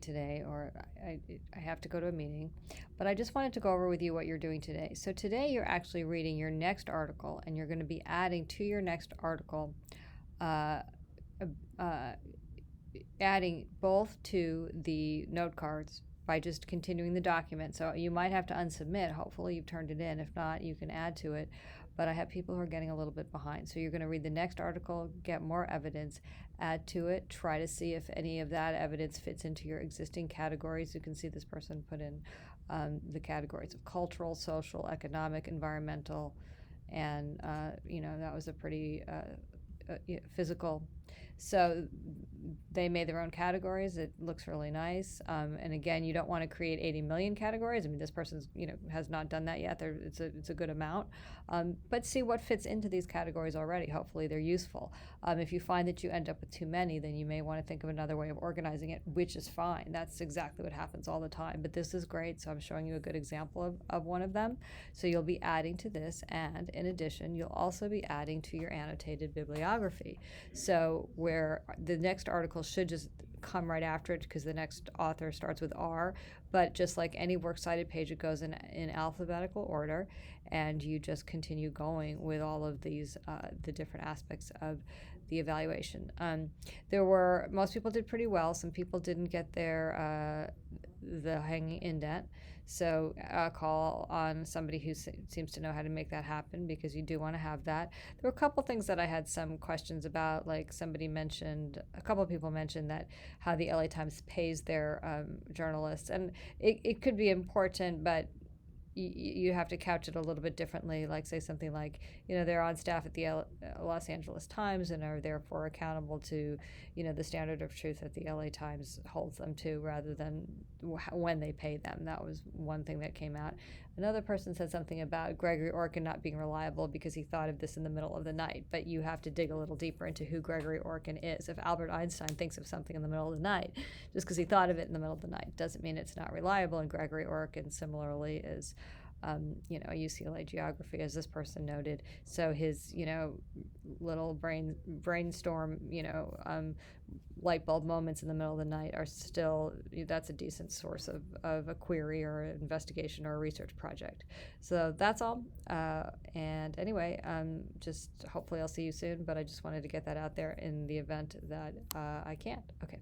today, or I have to go to a meeting, but I just wanted to go over with you what you're doing today. So today you're actually reading your next article, and you're going to be adding to your next article, uh, uh, adding both to the note cards by just continuing the document. So you might have to unsubmit. Hopefully you've turned it in. If not, you can add to it. But I have people who are getting a little bit behind. So you're going to read the next article, get more evidence, add to it, try to see if any of that evidence fits into your existing categories. You can see this person put in the categories of cultural, social, economic, environmental, and that was a pretty physical. So they made their own categories. It looks really nice. And again, you don't want to create 80 million categories. I mean, this person's, has not done that yet. It's a good amount. But see what fits into these categories already. Hopefully they're useful. If you find that you end up with too many, then you may want to think of another way of organizing it, which is fine. That's exactly what happens all the time. But this is great. So I'm showing you a good example of one of them. So you'll be adding to this. And in addition, you'll also be adding to your annotated bibliography. So where the next article should just come right after it because the next author starts with R, but just like any works cited page, it goes in alphabetical order, and you just continue going with all of these, the different aspects of the evaluation. Most people did pretty well. Some people didn't get the hanging indent. So call on somebody who seems to know how to make that happen, because you do want to have that. There were a couple things that I had some questions about, like a couple of people mentioned that how the LA Times pays their journalists. And it could be important, but you have to couch it a little bit differently, like say something like, they're on staff at the Los Angeles Times and are therefore accountable to, the standard of truth that the LA Times holds them to, rather than when they pay them. That was one thing that came out. Another person said something about Gregory Orkin not being reliable because he thought of this in the middle of the night, but you have to dig a little deeper into who Gregory Orkin is. If Albert Einstein thinks of something in the middle of the night, just because he thought of it in the middle of the night doesn't mean it's not reliable. And Gregory Orkin similarly is a UCLA geography, as this person noted. So his, little brainstorm, light bulb moments in the middle of the night are still, that's a decent source of a query or an investigation or a research project. So that's all. And anyway, just hopefully I'll see you soon, but I just wanted to get that out there in the event that I can't. Okay.